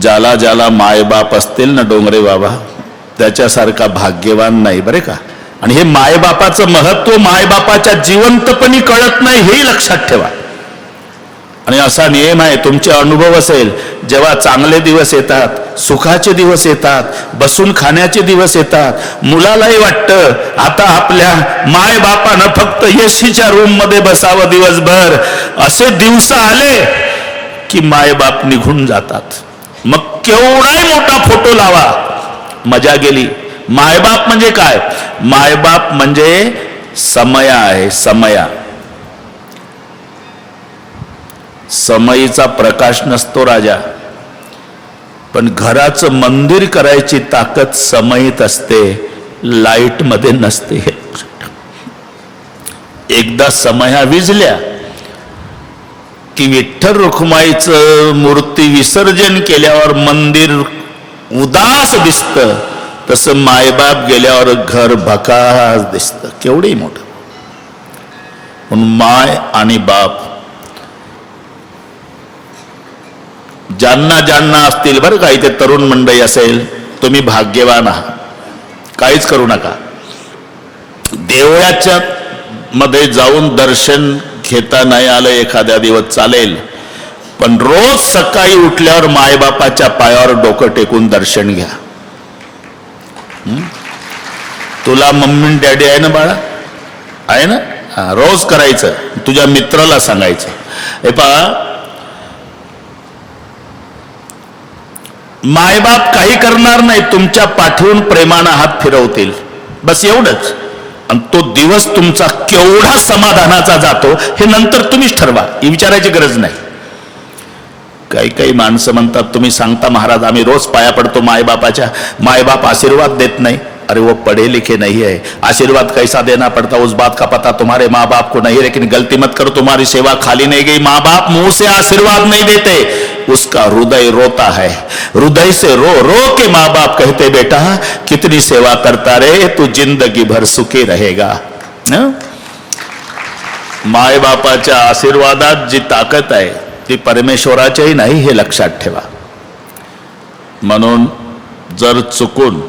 ज्याला ज्याला मायबाप असतील ना डोंगरे बाबा, त्याच्यासारखा भाग्यवान नाही बरे का. आणि हे मायबापाचं महत्व मायबापाच्या जिवंतपणी कळत नाही, हेही लक्षात ठेवा. आणि असा नियम आहे, तुमचे अनुभव असेल, जेव्हा चांगले दिवस येतात, सुखाचे दिवस येतात, बसून खाण्याचे दिवस येतात, मुलालाही वाटतं आता आपल्या मायबापानं फक्त एसीच्या रूम मध्ये बसावं दिवसभर. असे दिवस आले की मायबाप निघून जातात. मग केवढाही मोठा फोटो लावा, मजा गेली. मायबाप म्हणजे काय? मायबाप म्हणजे समया आहे, समया. समयीचा प्रकाश नसतो राजा, पण घराचं मंदिर करायची ताकद समयीत असते, लाईट मध्ये नसते. एकदा समया विजल्या की विठ्ठल रुक्माईचं मूर्ती विसर्जन केल्यावर मंदिर उदास दिसतं, तसं मायबाप गेल्यावर घर भकास दिसतं, केवढी मोठं. म्हणून माय आणि बाप ज्यांना ज्यांना असतील बरं का, इथे तरुण मंडळी असेल, तुम्ही भाग्यवान आहात. काहीच करू नका. देवळाच्या मध्ये जाऊन दर्शन घेता नाही आलं एखाद्या दिवस चालेल, पण रोज सकाळी उठल्यावर मायबापाच्या पायावर डोकं टेकून दर्शन घ्या. तुला मम्मी डॅडी आहे ना बाळा, आहे ना, रोज करायचं. तुझ्या मित्राला सांगायचं, हे पहा मायबाप काही करणार नाही, तुमच्या पाठवून प्रेमानं हात फिरवतील, बस एवढंच. आणि तो दिवस तुमचा केवढा समाधानाचा जातो हे नंतर तुम्हीच ठरवा, ही विचारायची गरज नाही. काही काही माणसं म्हणतात, तुम्ही सांगता महाराज आम्ही रोज पाया पडतो मायबापाच्या, मायबाप आशीर्वाद देत नाही. अरे वो पढ़े लिखे नहीं है, आशीर्वाद कैसा देना पड़ता उस बात का पता तुम्हारे माँ बाप को नहीं. लेकिन गलती मत करो, तुम्हारी सेवा खाली नहीं गई. माँ बाप मुंह से आशीर्वाद नहीं देते, उसका हृदय रोता है. हृदय से रो रो के माँ बाप कहते बेटा कितनी सेवा करता रे, तू जिंदगी भर सुखी रहेगा. माय बापाच्या आशीर्वादात जी ताकद आहे ती परमेश्वराच्याही नाही, हे लक्षात ठेवा. म्हणून जर चुकून,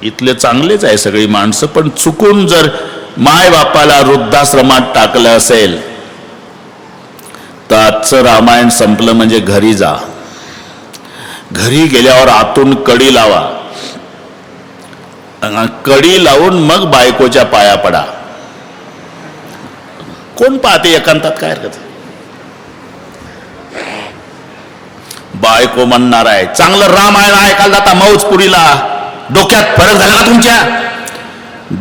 इथले चांगलेच आहे सगळी माणसं, पण चुकून जर माय बापाला वृद्धाश्रमात टाकलं असेल तर आजचं रामायण संपलं. म्हणजे घरी जा, घरी गेल्यावर आतून कडी लावा, कडी लावून मग बायकोच्या पाया पडा. कोण पाहते एकांतात, काय हरकत. बायको म्हणणार आहे चांगलं रामायण ऐकायला जाता मौजपुरीला, डोक्यात फरक झाला का तुमच्या?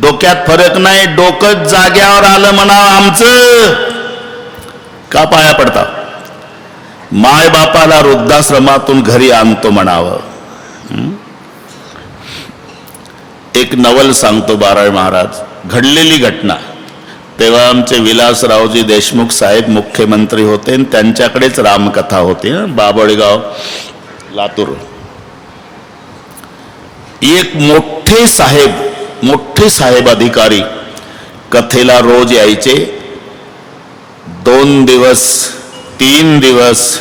डोक्यात फरक नाही, डोकं जाग्यावर आलं म्हणा आमचं. का पाया पडता? माय बापाला वृद्धाश्रमातून घरी आणतो म्हणावं. एक नवल सांगतो बाराळ महाराज, घडलेली घटना. तेव्हा आमचे विलासरावजी देशमुख साहेब मुख्यमंत्री होते आणि त्यांच्याकडेच रामकथा होती, बाबळगाव लातूर. एक मोठे साहेब अधिकारी कथेला रोज यायचे. 2 दिवस 3 दिवस,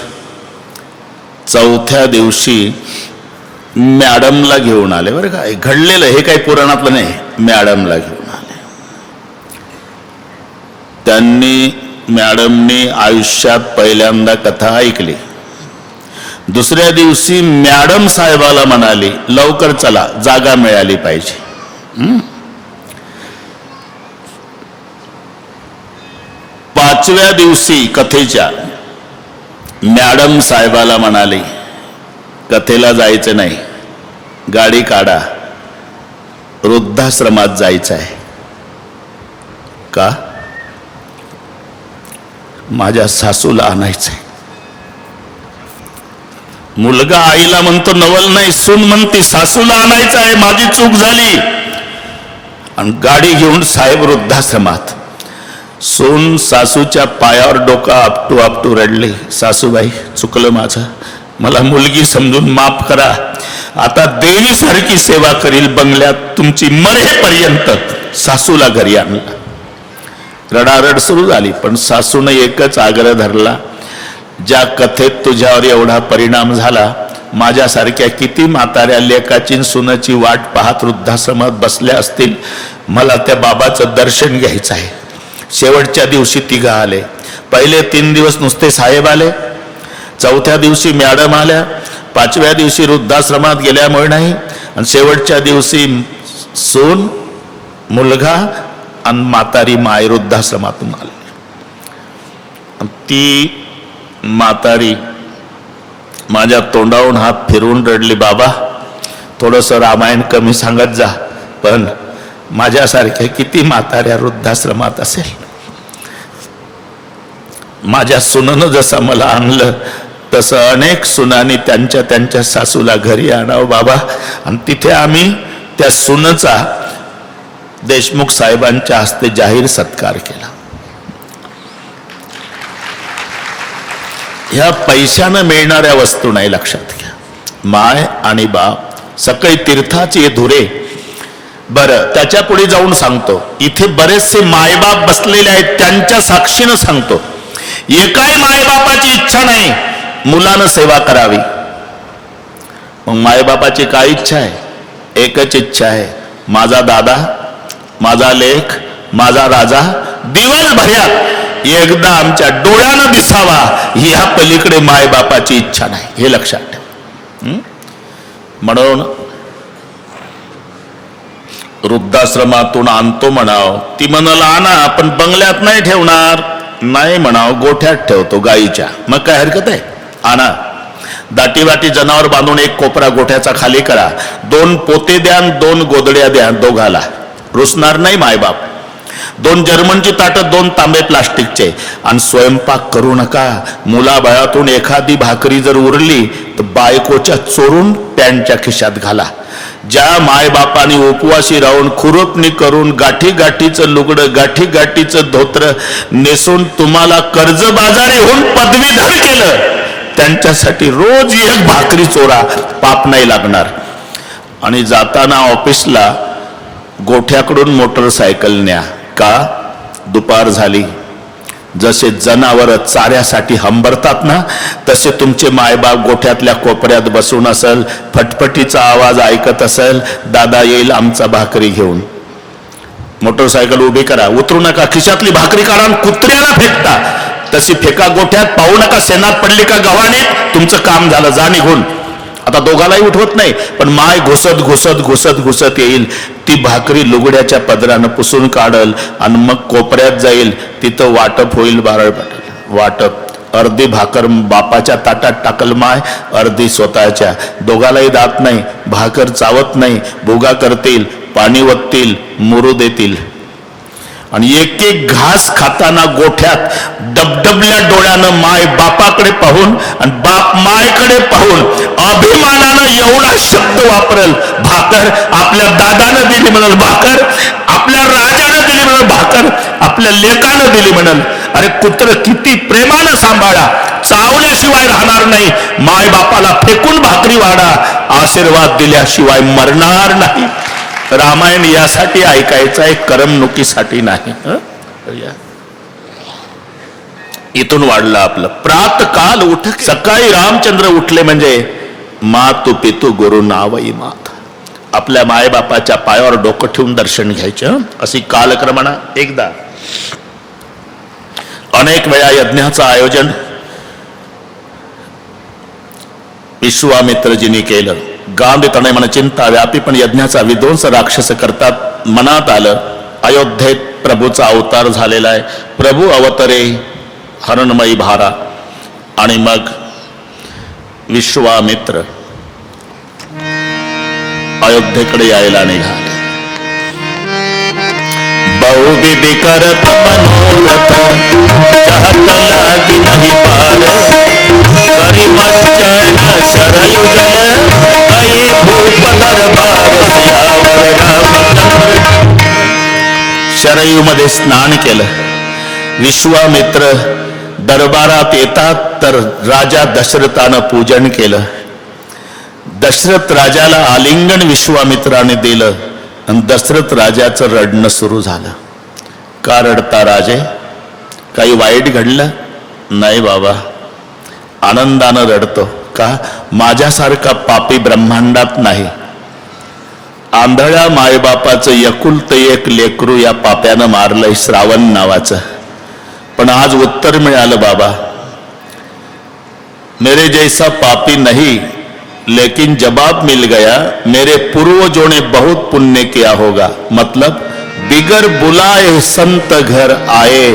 चौथ्या दिवशी मॅडमला घेऊन आले. बरं का, घडलेलं हे काही पुराणातलं नाही, मॅडमला घेऊन आले. मॅडमनी आयुष्यात पहिल्यांदा कथा ऐकली. दुसऱ्या दिवशी मॅडम साहेबाला म्हणाली लवकर चला, जागा मिळाली पाहिजे. पाचव्या दिवशी कथेच्या मॅडम साहेबाला म्हणाली कथेला जायचं नाही, गाडी काढा, वृद्धाश्रमात जायचं आहे. का? माझ्या सासूला आणायचंय. मुलगा आईला म्हणतो नवल नाही, सून म्हणते सासूला आणायचं आहे, माझी चूक झाली. आणि गाडी घेऊन साहेब वृद्धाश्रमात. सून सासूच्या पायावर डोका आपटू रडली, सासूबाई चुकलं माझं, मला मुलगी समजून माफ करा, आता देवीसारखी सेवा करील बंगल्यात तुमची मरेपर्यंत. सासूला घरी आणला. रडारड सुरू झाली, पण सासूने एकच आग्रह धरला, ज्या कथेत तुझ्यावर एवढा परिणाम झाला, माझ्यासारख्या किती म्हाताऱ्या लेकाची सुनाची वाट पाहत वृद्धाश्रमात बसल्या असतील. मला त्या बाबाचं दर्शन घ्यायचं आहे. शेवटच्या दिवशी तिघं आले. पहिले 3 दिवस नुसते साहेब आले, 4थ्या दिवशी मॅडम आल्या, 5व्या दिवशी वृद्धाश्रमात गेल्यामुळे नाही, आणि शेवटच्या दिवशी सून, मुलगा आणि म्हातारी माय वृद्धाश्रमातून आली. ती म्हातारी माझ्या तोंडावरून हात फिरवून रडली, बाबा थोडंसं रामायण कमी सांगत जा, पण माझ्यासारख्या किती म्हाताऱ्या वृद्धाश्रमात असेल. माझ्या सुनेनं जसं मला आणलं तसं अनेक सुनांनी त्यांच्या त्यांच्या सासूला घरी आणावं बाबा. आणि तिथे आम्ही त्या सुनेचा देशमुख साहेबांच्या हस्ते जाहीर सत्कार केला. ह्या पैशानं मिळणाऱ्या वस्तू नाही, लक्षात घ्या. माय आणि बाप सकाळी तीर्थाचे धुरे. बरं, त्याच्या पुढे जाऊन सांगतो, इथे बरेचसे मायबाप बसलेले आहेत, त्यांच्या साक्षीनं सांगतो, एकाही मायबापाची इच्छा नाही मुलानं सेवा करावी. मग मायबापाची काय इच्छा आहे? एकच इच्छा आहे, माझा दादा, माझा लेक, माझा राजा दिवसभरात एकदा आमच्या डोळ्यानं दिसावा, ह्या पलीकडे मायबापाची इच्छा नाही. हे लक्षात ठेवा. म्हणून वृद्धाश्रमातून आणतो म्हणाव, ती म्हणाल आणा, पण बंगल्यात नाही ठेवणार. नाही म्हणाव, गोठ्यात ठेवतो गाईच्या. मग काय हरकत आहे, आणा. दाटी वाटी जनावर बांधून एक कोपरा गोठ्याचा खाली करा, 2 पोते द्या, 2 गोदड्या द्या दोघाला. रुसणार नाही मायबाप. 2 जर्मनची ताटं, 2 तांबे प्लास्टिकचे. आणि स्वयंपाक करू नका. मुलाबाळातून एखादी भाकरी जर उरली तर बायकोच्या चोरून पॅन्टच्या खिशात घाला. ज्या मायबापाने उपवासी राहून खुरपणी करून गाठी गाठीचं लुगडं, गाठी गाठीचं धोत्र नेसून तुम्हाला कर्जबाजारी होऊन पदवीधर केलं, त्यांच्यासाठी रोज एक भाकरी चोरा, पाप नाही लागणार. आणि जाताना ऑफिसला गोठ्याकडून मोटरसायकल न्या. का? दुपार झाली. जसे जनावर चाऱ्यासाठी हंबरतात ना, तसे तुमचे मायबाप गोठ्यातल्या कोपऱ्यात बसून असेल, फटफटीचा आवाज ऐकत असेल, दादा येईल आमचा भाकरी घेऊन. मोटरसायकल उभी करा, उतरू नका, खिशातली भाकरी काढा, कुत्र्याला फेकता तशी फेका गोठ्यात. पाहू नका सेनात पडली का गव्हाणीत, तुमचं काम झालं, जा निघून. आता दोघालाही उठवत नाही, पण माय घुसत घुसत घुसत घुसत येईल, ती भाकरी लुगड्याच्या पदरानं पुसून काढल आणि मग कोपऱ्यात जाईल. तिथं वाटप होईल, बारळ वाटप. अर्धी भाकर बापाच्या ताटात टाकल माय, अर्धी स्वतःच्या. दोघालाही दात नाही, भाकर चावत नाही, भुगा करतील, पाणी वततील, मुरू देतील. आणि एक एक घास खाताना गोठ्यात डबडबल्या डोळ्यानं माय बापाकडे पाहून आणि बाप मायकडे पाहून अभिमानानं एवढा शब्द वापरल, भाकर आपल्या दादानं दिली म्हणाल, भाकर आपल्या राजानं दिली म्हणाल, भाकर आपल्या लेकानं दिली म्हणाल. अरे कुत्र किती प्रेमानं सांभाळा, चावल्याशिवाय राहणार नाही. माय बापाला फेकून भाकरी वाढा, आशीर्वाद दिल्याशिवाय मरणार नाही. रामायण यासाठी ऐकायचं आहे, करमणुकीसाठी नाही. इथून वाढलं आपलं. प्रातकाल उठ, सकाळी रामचंद्र उठले म्हणजे मातु पितु गुरु नावई मात. आपल्या मायबापाच्या पायावर डोकं ठेवून दर्शन घ्यायचं. अशी कालक्रमणा. एकदा अनेक वेळा यज्ञाचं आयोजन विश्वामित्रजींनी केलं. गांधी तणे म्हण चिंता व्यापी, पण यज्ञाचा विध्वंस राक्षस करतात. मनात आलं अयोध्येत प्रभूचा अवतार झालेला आहे, प्रभू अवतरे हरणमयी भारा. आणि मग विश्वामित्र अयोध्येकडे यायला निघाले. बहुविधी करत मनोरथ, चाहत लागी नाही पार, करी मच्चन शरयु जल, आई भूप दरबार सियावर रामचंद्र. शरयू मध्ये स्नान केलं. विश्वामित्र दरबारात येतात तर राजा दशरथानं पूजन केलं. दशरथ राजाला आलिंगन विश्वामित्राने दिलं आणि दशरथ राजाचं रडणं सुरू झालं. का रडता राजे? काही वाईट घडलं? नाही बाबा, आनंदानं रडतो का? माझ्यासारखा पापी ब्रह्मांडात नाही. आंधळ्या मायबापाचं एकुलतं एक लेकरू या पाप्यानं मारलंय, श्रावण नावाचं. पण आज उत्तर मिळालं, बाबा मेरे जैसा पापी नहीं, लेकिन जवाब मिल गया, मेरे पूर्वजों ने बहुत पुण्य किया होगा. मतलब बिगर बुलाए संत घर आए,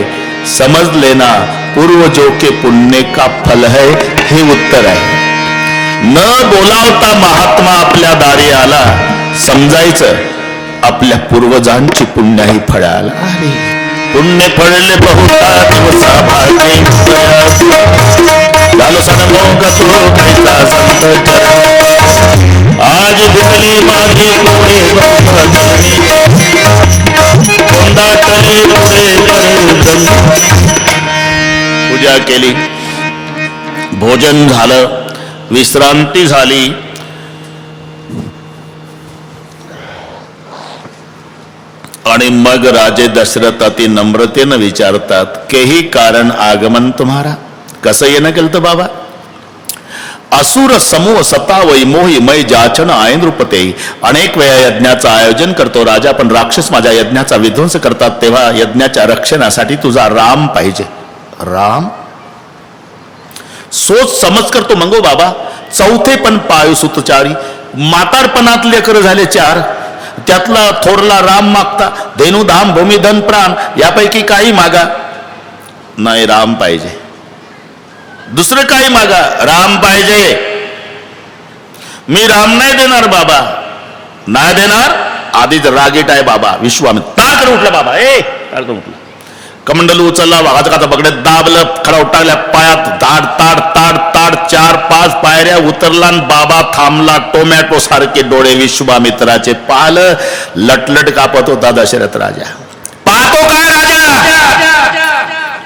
समझ लेना पूर्वजों के पुण्य का फल है. हे उत्तर आहे. न बोलावता महात्मा आपल्या दारी आला, समजायचं आपल्या पूर्वजांची पुण्याही फळाला. पुण्य फळले बहुता दिवसा भागे झालो सनमोग तो कैसा संत आज भिकली माझी कोणी पूजा केली, भोजन झालं, विश्रांती झाली. आणि मग राजे दशरथ अति नम्रतेनं विचारतात, केही कारण आगमन तुम्हारा? कसं येणं केलं तर बाबा? असुर समूह सता वैमोही मै जाचन आय नृपते. अनेक वेळा यज्ञाचं आयोजन करतो राजा, पण राक्षस माझ्या यज्ञाचा विध्वंस करतात. तेव्हा यज्ञाच्या रक्षणासाठी तुझा राम पाहिजे. राम? सोच समज करतो मंगो बाबा. चौथे पण पायू सुतचारी, म्हातारपणात लेकर झाले 4, त्यातला थोरला राम मागता. धेनु धाम भूमी धन प्राण यापैकी काही मागा. नाही, राम पाहिजे. दुसरं काही मागा, राम पाहिजे. मी राम नाही देणार बाबा, नाही देणार. आधीच रागीट आहे बाबा. विश्वामित्र ताक उठला बाबा, उठला, कमंडल उचलला, वाघाचा बगड्यात दाबलं, खडा उठाल्या पायात, धाड ताड ताड ताड 4-5 पायऱ्या उतरला, बाबा थांबला. टोमॅटो सारखे डोळे विश्वामित्राचे. पाहिलं, लटलट कापत होता दशरथ राजा. पाहतो काय राजा?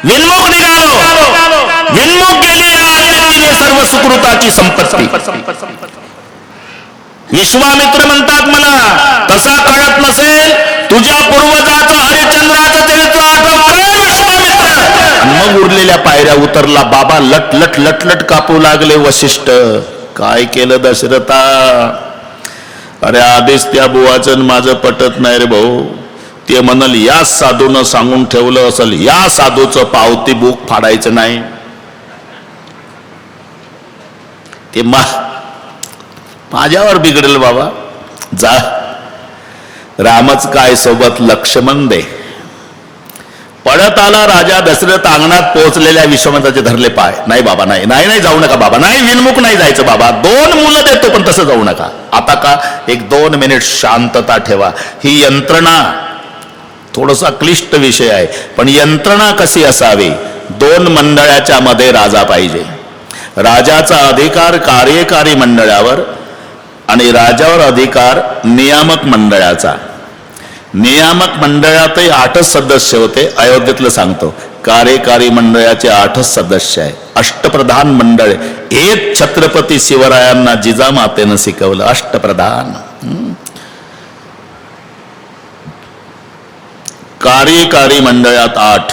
विनमुख निघालो, विनमुख गेली सर्व सुकृताची संपत्ती. विश्वामित्र म्हणतात, मला तसा कळत नसेल, तुझ्या पूर्वजाचं हरिश्चंद्राचं चरित्र आठवतंय विश्वामित्र. मग उरलेल्या पायऱ्या उतरला बाबा. लटलट लटलट कापू लागले वशिष्ठ. काय केलं दशरथा? अरे आधीच त्या बुवाचं माझं पटत नाही रे भाऊ. ते म्हणाल या साधूनं सांगून ठेवलं असेल, या साधूचं पावती बुक फाडायचं नाही. ते माझ्यावर बिघडेल बाबा. जा, रामच काय सोबत लक्ष्मण दे. पळत आला राजा दशरथ. अंगणात पोहोचलेल्या विश्वामित्राचे धरले पाय. नाही बाबा, नाही नाही नाही, जाऊ नका बाबा, नाही, विनमुख नाही जायचं बाबा. 2 मुलं देतो पण तसं जाऊ नका. आता का? 1-2 मिनिट शांतता ठेवा. ही यंत्रणा थोडासा क्लिष्ट विषय आहे, पण यंत्रणा कशी असावी? 2 मंडळाच्या मध्ये राजा पाहिजे. राजाचा अधिकार कार्यकारी मंडळावर आणि राजावर अधिकार नियामक मंडळाचा. नियामक मंडळातही 8च सदस्य होते. अयोध्येतलं सांगतो, कार्यकारी मंडळाचे 8च सदस्य आहे. अष्टप्रधान मंडळ. एक छत्रपती शिवरायांना जिजामातेनं शिकवलं, अष्टप्रधान. कार्यकारी मंडळात 8.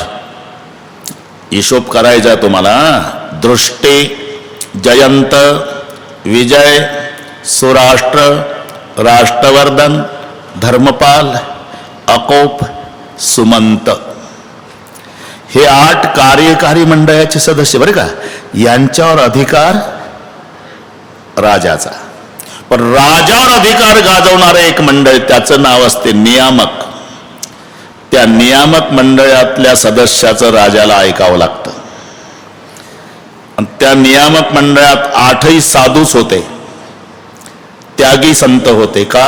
हिशोब करायचा तुम्हाला. दृष्टी, जयंत, विजय, सुराष्ट्र, राष्ट्रवर्धन, धर्मपाल, अकोप, सुमंत. हे 8 कार्यकारी मंडळाचे सदस्य बरे का. यांच्यावर अधिकार राजाचा. पण राजावर अधिकार गाजवणारं एक मंडळ, त्याचं नाव असते नियामक. त्या नियामक मंडळातल्या सदस्याचं राजाला ऐकावं लागतं. आणि त्या नियामक मंडळात 8ही साधूच होते, त्यागी संत होते. का?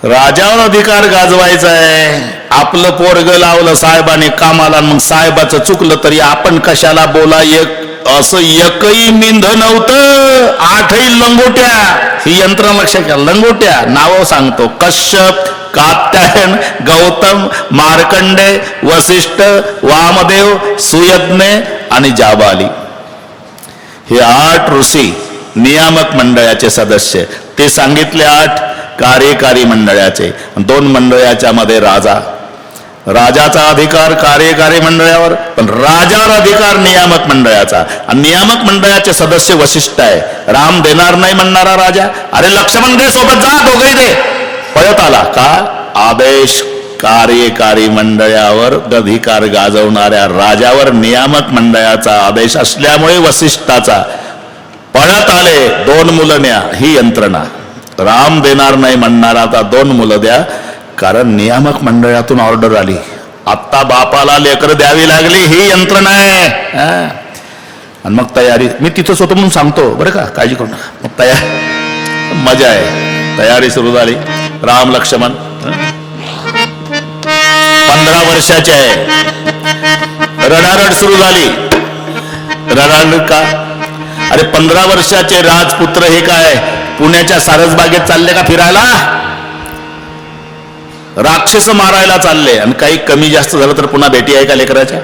राजावर अधिकार गाजवायचा आहे. आपलं पोरग लावलं साहेबाने कामाला, मग साहेबाचं चुकलं तरी आपण कशाला बोला. असं एकही मिंध नव्हतं. 8ही लंगोट्या. ही यंत्रणा लक्षात घ्या. लंगोट्या नावं सांगतो: कश्यप, कात्यायन, गौतम, मार्कंडे, वसिष्ठ, वामदेव, सुयज्ञ आणि जाबाली. हे 8 ऋषी नियामक मंडळाचे सदस्य. ते सांगितले 8 कार्यकारी मंडळाचे. 2 मंडळाच्या मध्ये राजा. राजाचा अधिकार कार्यकारी मंडळावर, पण राजावर अधिकार नियामक मंडळाचा. आणि नियामक मंडळाचे सदस्य वशिष्ठ आहे. राम देणार नाही म्हणणारा राजा, अरे लक्ष्मण दे सोबत जा, दोघेही दे. पळत आला का? आदेश कार्यकारी मंडळावर अधिकार गाजवणाऱ्या राजावर नियामक मंडळाचा आदेश असल्यामुळे वसिष्ठाचा. पळत आले, 2 मुलं न्या. ही यंत्रणा. राम देणार नाही म्हणणारा आता 2 मुलं द्या, कारण नियामक मंडळातून ऑर्डर आली. आत्ता बापाला लेकर द्यावी लागली, ही यंत्रणा आहे. आणि मग तयारी. मी तिथंच होतो म्हणून सांगतो बरं का, काळजी करू नका. मग तयार मजा आहे. तयारी सुरू झाली. राम लक्ष्मण 15 वर्षाचे आहे. रडारड सुरू झाली. रडारड का? अरे 15 वर्षाचे राजपुत्र हे काय पुण्याच्या सारसबागेत चालले का फिरायला? राक्षस मारायला चालले. आणि काही कमी जास्त झालं तर पुन्हा भेटी आहे का लेकराच्या?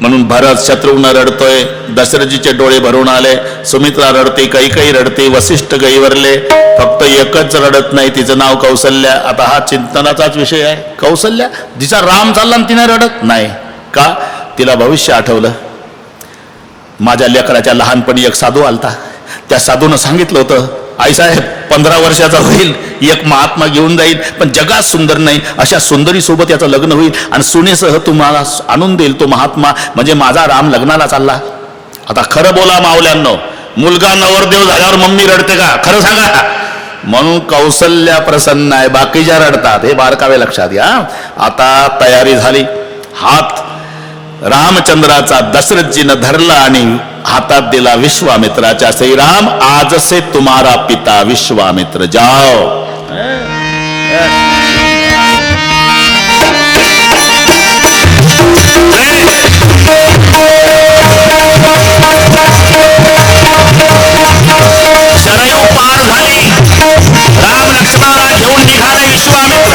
म्हणून भरत शत्रुघ्न रडतोय, दशरथजीचे डोळे भरून आले, सुमित्रा रडते, कैकेयी रडते, वसिष्ठ गैवरले. फक्त एकच रडत नाही, तिचं नाव कौसल्या. आता हा चिंतनाचाच विषय आहे. कौसल्या जिचा राम चालला आणि तिने रडत नाही का? तिला भविष्य आठवलं. माझ्या लेकराच्या लहानपणी एक साधू आलता. त्या साधूनं सांगितलं होतं, आईसाहेब 15 वर्षाचा होईल, एक महात्मा घेऊन जाईल, पण जगात सुंदर नाही अशा सुंदरी सोबत याचं लग्न होईल आणि सुनेसह तुम्हाला आणून देईल तो महात्मा, म्हणजे माझा राम लग्नाला चालला. आता खरं बोला मावल्यांनो, मुलगा नवरदेव झाल्यावर मम्मी रडते का? खरं सांगा. म्हणून कौसल्या प्रसन्न आहे, बाकीच्या रडतात. हे बारकावे लक्षात घ्या. आता तयारी झाली. हात रामचंद्राचा दशरथजीनं धरला आणि हातात दिला विश्वामित्राच्या. श्रीराम आज से तुम्हारा पिता विश्वामित्र जाओ. शरयू पार झाली. राम लक्ष्मणाला घेऊन निघाले विश्वामित्र.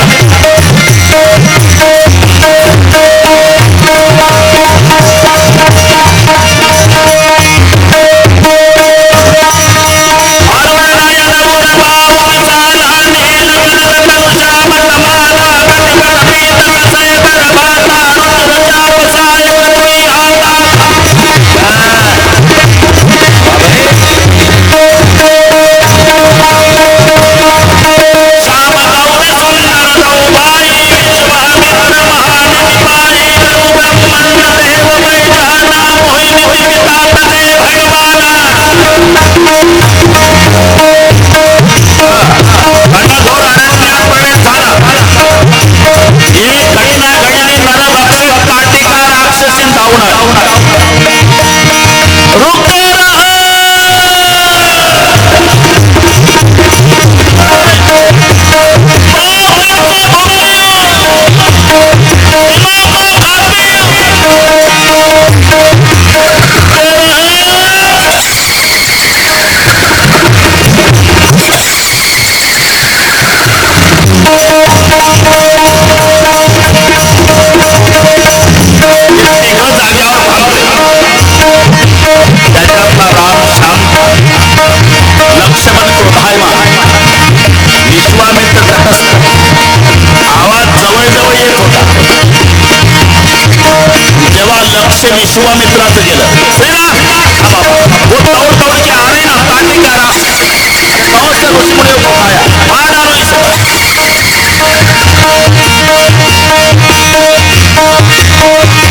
विश्वामित्राचं गेलं.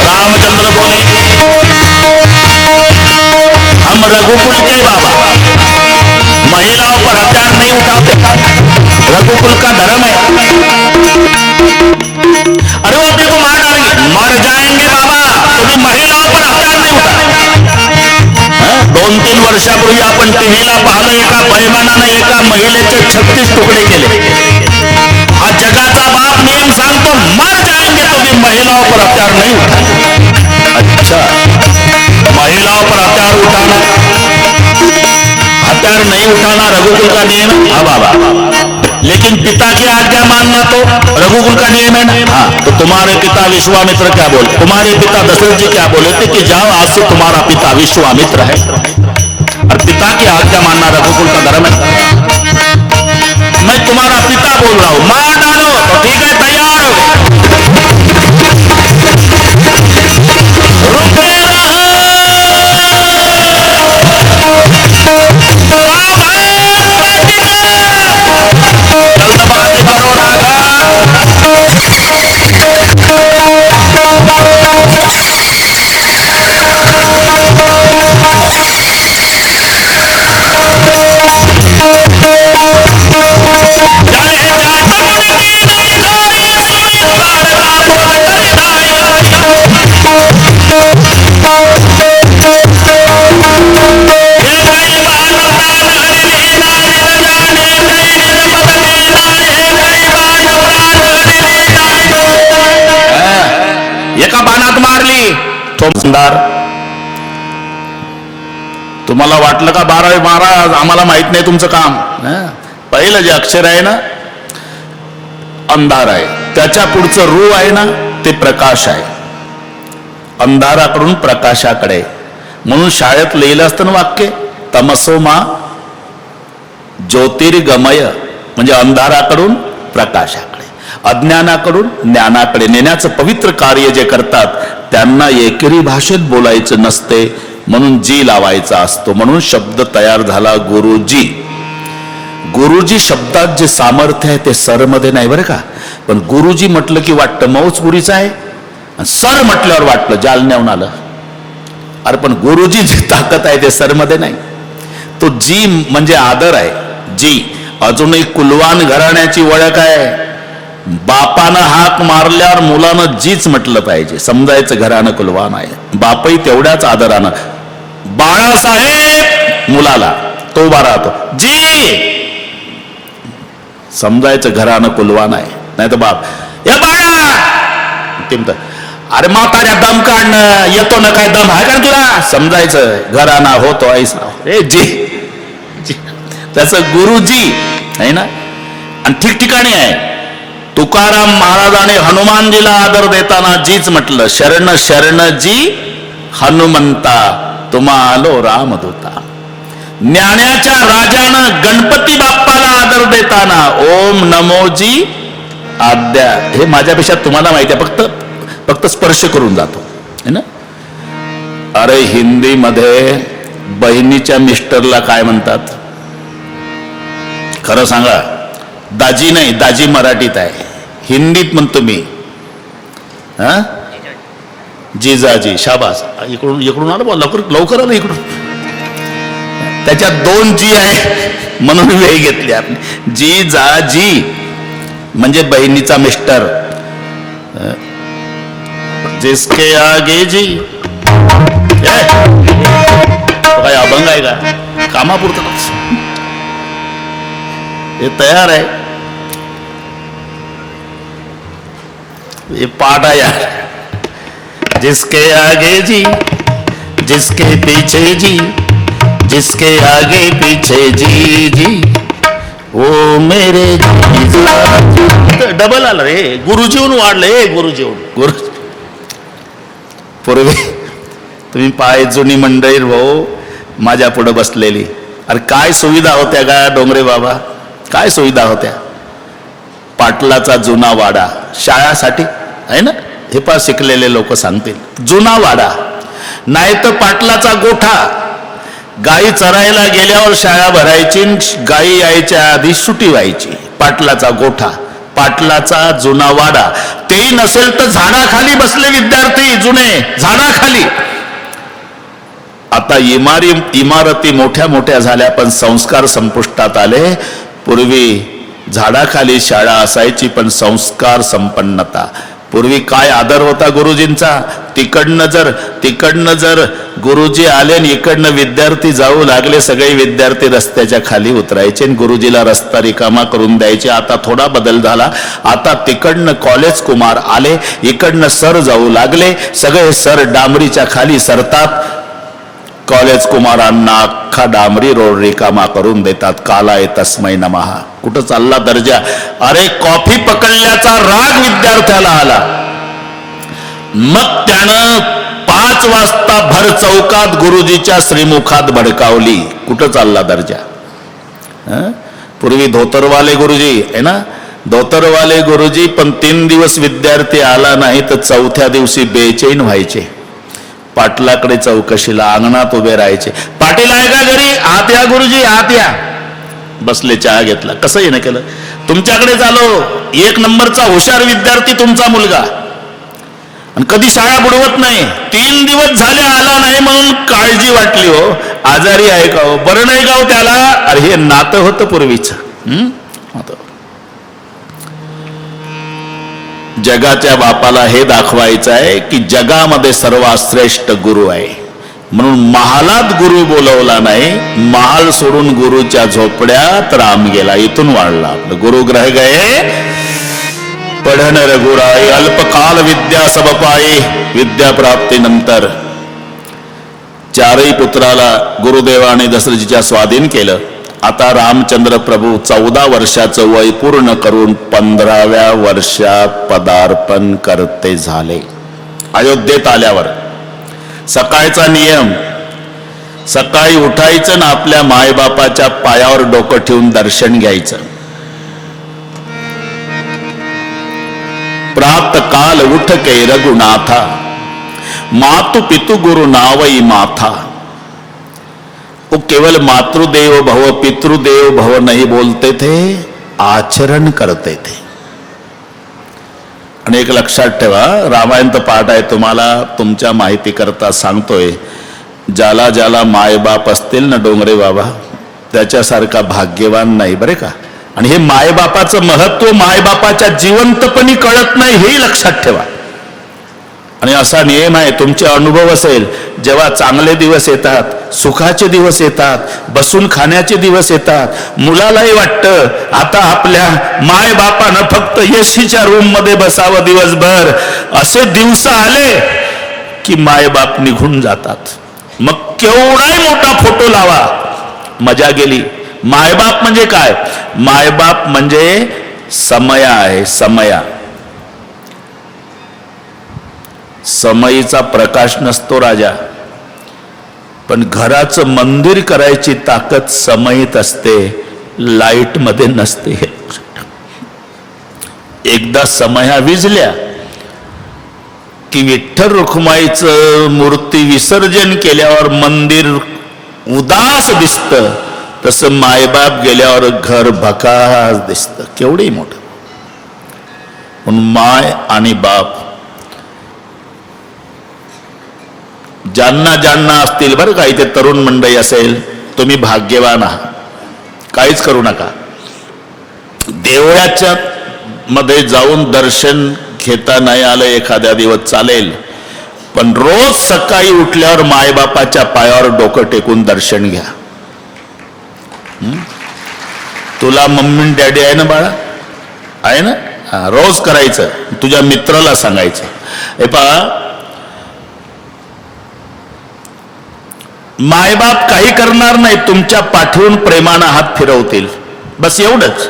रामचंद्र बोले, हम रघुकुल के बाबा, महिलाओं पर हथियार नहीं उठाते, रघुकुल का धर्म है. अरे वो देखो मार डालेंगे, मर जाएंगे बाबा, तुम्ही महिलाओं पर हथियार नाही उठा. 2-3 वर्षापूर्वी आपण टीव्हीला पाहिलं, एका बैमानाने एका महिलेचे 36 तुकडे केले. हा जगाचा बाप नियम सांगतो, मर जाएंगे तुम्ही महिलाओं पर हथियार नहीं उठा. अच्छा, महिलाओं पर हथियार उठाना, हथियार नहीं उठाना रघुकुल का नियम है. हाँ बाबा, लेकिन पिता की आज्ञा मानना तो रघुकुल का नियम है ना. हाँ, तो तुम्हारे पिता विश्वामित्र क्या बोले, तुम्हारे पिता दशरथ जी क्या बोले थे कि जाओ आज से तुम्हारा पिता विश्वामित्र है, और पिता की आज्ञा मानना रघुकुल का धर्म है. मैं तुम्हारा पिता बोल रहा हूं, मार डालो तो ठीक है, तैयार हो. अंधार. तुम्हाला वाटलं का 12वी महाराज आम्हाला माहित नाही तुमचं काम? पहिलं जे अक्षर आहे ना अंधार आहे, त्याच्या पुढचं रू आहे ना ते प्रकाश आहे. अंधाराकडून प्रकाशाकडे. म्हणून शाळेत लिहिलं असतं ना वाक्य, तमसो मा ज्योतिर्गमय, म्हणजे अंधाराकडून प्रकाशाकडे, अज्ञानाकडून ज्ञानाकडे नेण्याचं पवित्र कार्य जे करतात त्यांना एकेरी भाषेत बोलायचं नसते, म्हणून जी लावायचा असतो. म्हणून शब्द तयार झाला गुरुजी. गुरुजी शब्दात जे सामर्थ्य आहे ते सर मध्ये नाही बरं का. पण गुरुजी म्हटलं की वाटतं मौजपुरीचं आहे, सर म्हटल्यावर वाटलं जालन्याहून आलं. अरे पण गुरुजी जी ताकद आहे ते सर मध्ये नाही. तो जी म्हणजे आदर आहे. जी अजूनही कुलवान घराण्याची ओळख आहे. बापानं हाक मारल्यावर मुलानं जीच म्हटलं पाहिजे, समजायचं घरानं कुलवान आहे. बापही तेवढ्याच आदरानं. बाळासाहेब मुलाला तो उभा राहतो, जी समजायचं घरानं कुलवान आहे. नाही तर बाप या बाळा ते म्हणतात, अरे म्हाताऱ्या दम काढणं येतो ना, काय दम आहे का तुला? समजायचं घराना होतो ऐसा. ए जी, त्याचं गुरुजी आहे ना. आणि ठिकठिकाणी आहे. तुकाराम महाराजाने हनुमानजीला आदर देताना जीच म्हटलं, शरण शरण जी हनुमंता तुम्हा आलो रामदूता. ज्ञानाच्या राजानं गणपती बाप्पाला आदर देताना ओम नमोजी आद्या. हे माझ्यापेक्षा तुम्हाला माहिती आहे, फक्त स्पर्श करून जातो है ना. अरे हिंदी मध्ये बहिणीच्या मिस्टरला काय म्हणतात खरं सांगा? दाजी नाही, दाजी मराठीत आहे, हिंदीत म्हणतो मी. जिजाजी. शाबास. इकडून आलं, लवकर आलं इकडून. त्याच्यात 2 जी आहे म्हणून वेळ घेतली आपण. जिजाजी म्हणजे बहिणीचा मिस्टर. जिसके आगे जी. काय अभंग आहे का? कामापुरतं हे तयार आहे, ये पाठ आहे यार. जिसके आगे जी, जिसके पीछे जी, जिसके आगे पीछे जी जी, ओ मेरे डबल आलं रे. गुरुजीहून वाढले. गुरु पूर्वी तुम्ही पाय जुनी मंडळी भाऊ माझ्या पुढे बसलेली. अरे काय सुविधा होत्या का डोंगरे बाबा? काय सुविधा होत्या? पाटलाचा जुना वाडा शाळासाठी आहे ना. हे पा शिकलेले लोक सांगतील. जुना वाडा नाही तर पाटलाचा गोठा. गाई चरायला गेल्यावर शाळा भरायची, गाई यायच्या आधी सुटी व्हायची. पाटलाचा गोठा, पाटलाचा जुना वाडा. तेही नसेल तर झाडाखाली बसले विद्यार्थी जुने, झाडाखाली. आता इमारती मोठ्या मोठ्या झाल्या पण संस्कार संपुष्टात आले. पूर्वी झाडाखाली शाळा असायची पण संस्कार संपन्नता. पूर्वी काय आदर होता गुरुजींचा. तिकडनं जर गुरुजी आले आणि इकडनं विद्यार्थी जाऊ लागले, सगळे विद्यार्थी रस्त्याच्या खाली उतरायचे आणि गुरुजीला रस्ता रिकामा करून द्यायचे. आता थोडा बदल झाला. आता तिकडनं कॉलेज कुमार आले, इकडनं सर जाऊ लागले. सगळे सर डांबरीच्या खाली सरतात. कॉलेज कुमारांना अख्खा डांबरी रोड रिकामा करून देतात. कालाय तस्मै नमः. कुठं चालला दर्जा? अरे कॉफी पकडल्याचा राग विद्यार्थ्याला आला. मग त्यानं 5 वाजता भर चौकात गुरुजीच्या श्रीमुखात भडकावली. कुठं चालला दर्जा? पूर्वी धोतरवाले गुरुजी आहे ना, धोतरवाले गुरुजी. पण 3 दिवस विद्यार्थी आला नाही तर 4थ्या दिवशी बेचैन व्हायचे. पाटलाकडे चौकशीला अंगणात उभे राहायचे. पाटील आहे का घरी? आत या गुरुजी, आत या. बसले, चहा घेतला. कसं येणं केलं? तुमच्याकडे आलो. 1 नंबरचा हुशार विद्यार्थी तुमचा मुलगा, आणि कधी शाळा बुडवत नाही. 3 दिवस झाले आला नाही म्हणून काळजी वाटली. हो आजारी आहे का? हो बरं नाही का हो त्याला? अरे हे नातं होतं पूर्वीच. जगाच्या बापाला हे दाखवायचं आहे की जगामध्ये सर्वात श्रेष्ठ गुरु आहे. म्हणून महालात गुरु बोलवला नाही, महाल सोडून गुरुच्या झोपड्यात राम गेला. इथून वाढला. आपलं गुरुग्रह गये पढन रघुराई, अल्पकाल विद्या सब पाये. विद्या प्राप्तीनंतर चारही पुत्राला गुरुदेवाने दशरथीच्या स्वाधीन केलं. आता रामचंद्र प्रभू 14 वर्षाचं वय पूर्ण करून 15व्या वर्षात पदार्पण करते झाले. अयोध्येत आल्यावर सकाळचा नियम, सकाळी उठायचं ना आपल्या मायबापाच्या पायावर डोकं ठेवून दर्शन घ्यायचं. प्रातकाल उठ के रघुनाथा, मातु पितु गुरु नावई माथा. वो केवल मातृदेव भव पितृदेव भव नहीं बोलते थे, आचरण करते थे. आणि एक लक्षात ठेवा, रामायण तर पाठ आहे, तुम्हाला तुमच्या माहिती करता सांगतोय. ज्याला ज्याला मायबाप असतील ना डोंगरे बाबा, त्याच्यासारखा भाग्यवान नाही बरे का. आणि हे मायबापाचं महत्व मायबापाच्या जिवंतपणी कळत नाही, हेही लक्षात ठेवा. आणि असा नियम आहे, तुमचे अनुभव असेल, जेव्हा चांगले दिवस येतात, सुखाचे दिवस येतात, बसून खाण्याचे दिवस येतात, मुलालाही वाटतं आता आपल्या मायबापानं फक्त एसीच्या रूम मध्ये बसावं दिवसभर. असे दिवस आले की मायबाप निघून जातात. मग केवढाही मोठा फोटो लावा, मजा गेली. मायबाप म्हणजे काय? मायबाप म्हणजे समया आहे, समया. समयीचा प्रकाश नसतो राजा, पण घराचं मंदिर करायची ताकद समयीत असते, लाईट मध्ये नसते. एकदा समया विजल्या की विठ्ठल रुक्माईचं मूर्ती विसर्जन केल्यावर मंदिर उदास दिसतं, तसं मायबाप गेल्यावर घर भकास दिसतं. केवढी मोठं. म्हणून माय आणि बाप ज्यांना ज्यांना असतील बरं का, इथे तरुण मंडळी असेल, तुम्ही भाग्यवान आहात. काहीच करू नका. देवळाच्या मध्ये जाऊन दर्शन घेता नाही आलं एखाद्या दिवस चालेल, पण रोज सकाळी उठल्यावर मायबापाच्या पायावर डोकं टेकून दर्शन घ्या. तुला मम्मी डॅडी आहे ना बाळा, आहे ना? रोज करायचं. तुझ्या मित्राला सांगायचं, हे पहा मायबाप काही करणार नाही, तुमच्या पाठवून प्रेमानं हात फिरवतील, बस एवढंच.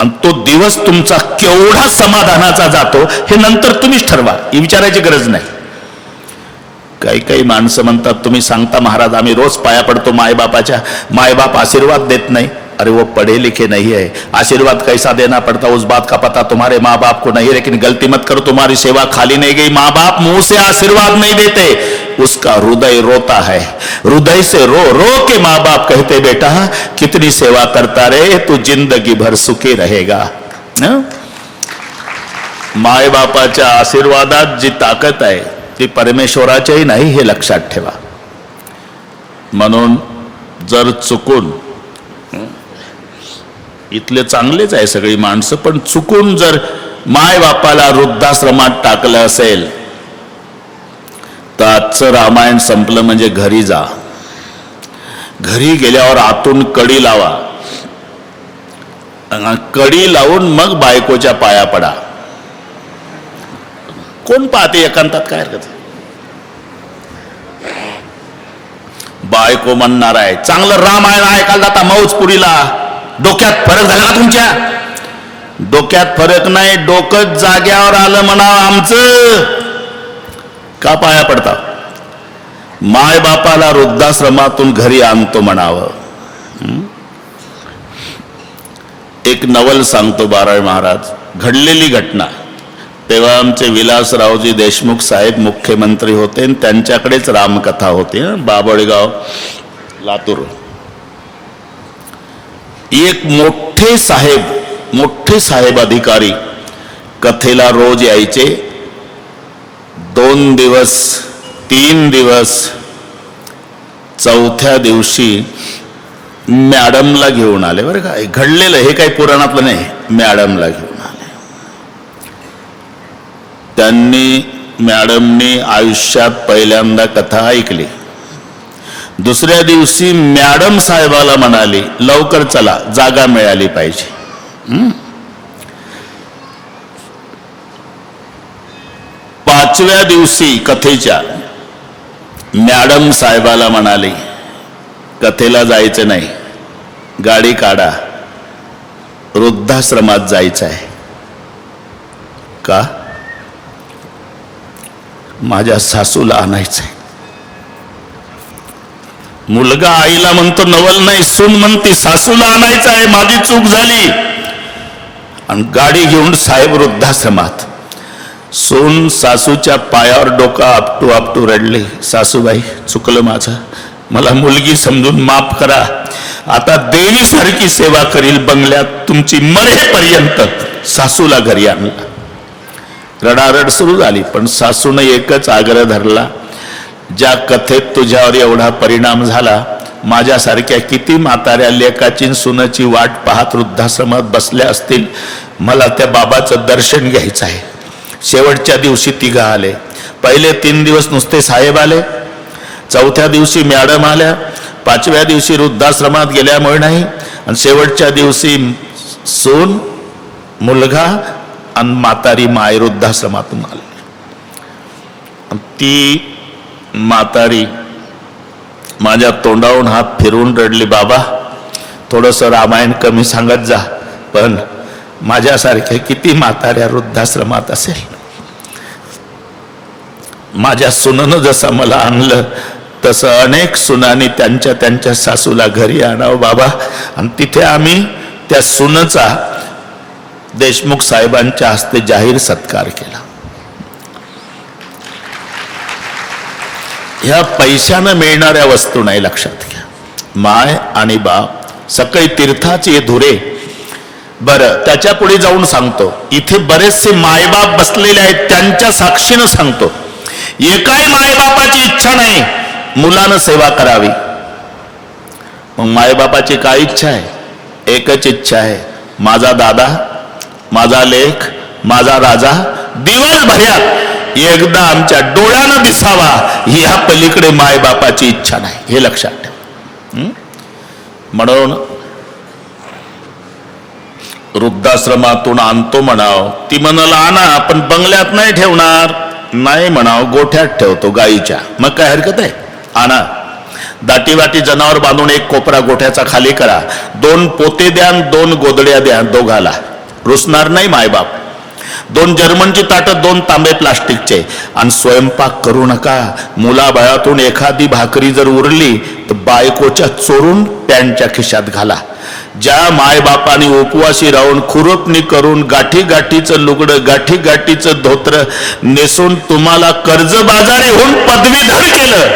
आणि तो दिवस तुमचा केवढा समाधानाचा जातो हे नंतर तुम्हीच ठरवा, ही विचारायची गरज नाही. काही काही माणसं म्हणतात, तुम्ही सांगता महाराज आम्ही रोज पाया पडतो मायबापाच्या, मायबाप आशीर्वाद देत नाही. अरे वो पढ़े लिखे नहीं है, आशीर्वाद कैसा देना पड़ता उस बात का पता तुम्हारे माँ बाप को नहीं. लेकिन गलती मत करो, तुम्हारी सेवा खाली नहीं गई. माँ बाप मुंह से आशीर्वाद नहीं देते, उसका हृदय रोता है. हृदय से रो रो के माँ बाप कहते बेटा कितनी सेवा करता रहे, तू जिंदगी भर सुखी रहेगा. माय बापाच्या आशीर्वादात जी ताकद आहे ती परमेश्वराच्याही नाही, हे लक्षात ठेवा. म्हणून जर चुकून, इथले चांगलेच आहे सगळी माणसं, पण चुकून जर माय बापाला वृद्धाश्रमात टाकलं असेल तर आजचं रामायण संपलं म्हणजे घरी जा. घरी गेल्यावर आतून कडी लावा, कडी लावून मग बायकोच्या पाया पडा. कोण पाहते एकांतात, काय हरकत. बायको म्हणणार आहे चांगलं रामायण ऐकायला जाता मौजपुरीला, डोक्यात फरक झाला तुमच्या? डोक्यात फरक नाही, डोकं जाग्यावर आलं म्हणावं आमचं. का पाया पडता? माय बापाला वृद्धाश्रमातून घरी आणतो म्हणावं. एक नवल सांगतो बाराळ महाराज, घडलेली घटना. तेव्हा आमचे विलासरावजी देशमुख साहेब मुख्यमंत्री होते आणि त्यांच्याकडेच रामकथा होती, बाबळगाव लातूर. एक मोठे साहेब अधिकारी कथेला रोज यायचे. 2 दिवस 3 दिवस, चौथ्या दिवशी मॅडमला घेऊन आले. बरं का, घडलेलं हे काही पुराणातलं नाही, मॅडमला घेऊन आले. मॅडमनी आयुष्यात पहिल्यांदा कथा ऐकली. दुसऱ्या दिवशी मॅडम साहेबाला म्हणाली लवकर चला, जागा मिळाली पाहिजे. 5व्या दिवशी कथेच्या मॅडम साहेबाला म्हणाली, कथेला जायचं नाही, गाडी काढा, वृद्धाश्रमात जायचं आहे. का? माझ्या सासूला आणायचंय. मुलगा आईला म्हणतो नवल नाही, सून म्हणते सासूला आणायचं आहे, माझी चूक झाली. आणि गाडी घेऊन साहेब वृद्धाश्रमात. सून सासूच्या पायावर डोकं आपटू आपटू रडले, सासूबाई चुकलं माझं, मला मुलगी समजून माफ करा, आता देवीसारखी सेवा करील बंगल्यात तुमची मरेपर्यंत. सासूला घरी आणला. रडारड सुरू झाली, पण सासूने एकच आग्रह धरला, ज्या कथेत तुझ्यावर एवढा परिणाम झाला, माझ्यासारख्या किती म्हाताऱ्या लेकाची सुनाची वाट पाहत वृद्धाश्रमात बसल्या असतील, मला त्या बाबाचं दर्शन घ्यायचं आहे. शेवटच्या दिवशी तिघं आले. पहिले 3 दिवस नुसते साहेब आले, चौथ्या दिवशी मॅडम आल्या, 5व्या दिवशी वृद्धाश्रमात गेल्यामुळे नाही, आणि शेवटच्या दिवशी सून, मुलगा आणि म्हातारी माय वृद्धाश्रमातून आली. ती म्हातारी माझ्या तोंडावरून हात फिरवून रडली, बाबा थोडंसं रामायण कमी सांगत जा, पण माझ्यासारख्या किती म्हाताऱ्या वृद्धाश्रमात असेल. माझ्या सुनेनं जसं मला आणलं तसं अनेक सुनांनी त्यांच्या त्यांच्या सासूला घरी आणावं बाबा. आणि तिथे आम्ही त्या सुनेचा देशमुख साहेबांच्या हस्ते जाहीर सत्कार केला. ह्या पैशानं मिळणाऱ्या वस्तू नाही, लक्षात घ्या. माय आणि बाप सकाळी तीर्थाचे धुरे. बरं, त्याच्या पुढे जाऊन सांगतो, इथे बरेचसे मायबाप बसलेले आहेत, त्यांच्या साक्षीनं सांगतो, एकाही मायबापाची इच्छा नाही मुलानं सेवा करावी. मग मायबापाची काय इच्छा आहे? एकच इच्छा आहे, माझा दादा, माझा लेक, माझा राजा दिवसभरात एकदा आमच्या डोळ्यानं दिसावा, ह्या पलीकडे मायबापाची इच्छा नाही, हे लक्षात ठेवा. म्हणून वृद्धाश्रमातून आणतो म्हणाव, ती म्हणाल आणा, पण बंगल्यात नाही ठेवणार. नाही म्हणाव, गोठ्यात ठेवतो गाईच्या. मग काय हरकत आहे, आणा. दाटीवाटी जनावर बांधून एक कोपरा गोठ्याचा खाली करा, 2 पोते द्या, 2 गोदड्या द्या दोघाला, रुसणार नाही मायबाप. 2 जर्मनची ताटं, 2 तांबे प्लास्टिकचे. आणि स्वयंपाक करू नका. मुलाबाळातून एखादी भाकरी जर उरली तर बायकोच्या चोरून पॅन्टच्या खिशात घाला. ज्या मायबापाने उपवासी राहून खुरपणी करून गाठी गाठीचं लुगडं, गाठी गाठीचं धोत्र नेसून तुम्हाला कर्जबाजारी होऊन पदवीधर केलं,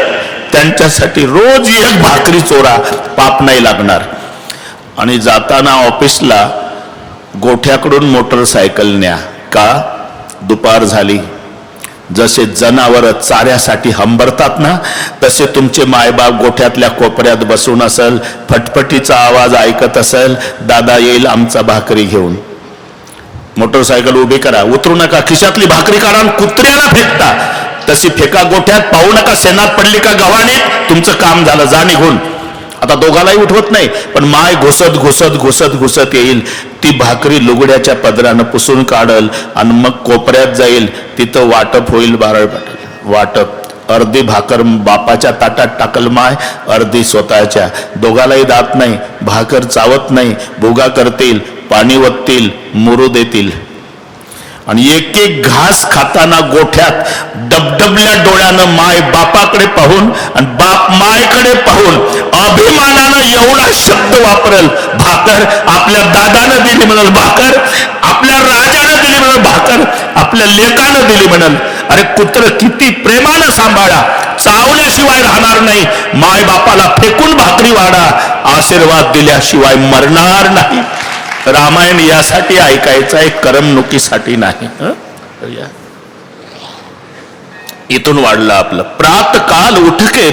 त्यांच्यासाठी रोज एक भाकरी चोरा, पाप नाही लागणार. आणि जाताना ऑफिसला गोठ्याकडून मोटरसायकल न्या. का? दुपार झाली. जसे जनावर चाऱ्यासाठी हंबरतात ना, तसे तुमचे मायबाप गोठ्यातल्या कोपऱ्यात बसून असेल, फटफटीचा आवाज ऐकत असेल, दादा येईल आमचा भाकरी घेऊन. मोटरसायकल उभी करा, उतरू नका, खिशातली भाकरी काढा, कुत्र्याला फेकता तशी फेका गोठ्यात. पाहू नका शेणात पडली का गव्हाणीत, तुमचं काम झालं, जा निघून. आता दोघालाही उठवत नाही, पण माय घुसत घुसत घुसत घुसत येईल, ती भाकरी लुगड्याच्या पदरानं पुसून काढल आणि मग कोपऱ्यात जाईल, तिथं वाटप होईल. बारळ वाटप. अर्धी भाकर बापाच्या ताटात टाकल माय, अर्धी स्वतःच्या. दोघालाही दात नाही, भाकर चावत नाही, भुगा करतील, पाणी वततील, मुरू देतील. आणि एक एक घास खाताना गोठ्यात डबडबल्या डोळ्यानं माय बापाकडे पाहून आणि बाप मायकडे पाहून अभिमानानं एवढा शब्द वापरल, भाकर आपल्या दादानं दिली म्हणाल, भाकर आपल्या राजानं दिली म्हणाल, भाकर आपल्या लेकानं दिली म्हणाल. अरे कुत्र किती प्रेमानं सांभाळा, चावल्याशिवाय राहणार नाही. माय बापाला फेकून भाकरी वाढा, आशीर्वाद दिल्याशिवाय मरणार नाही. रामायण यासाठी ऐकायचं आहे, करमणुकीसाठी नाही. इथून वाढलं आपलं. प्रातकाल उठके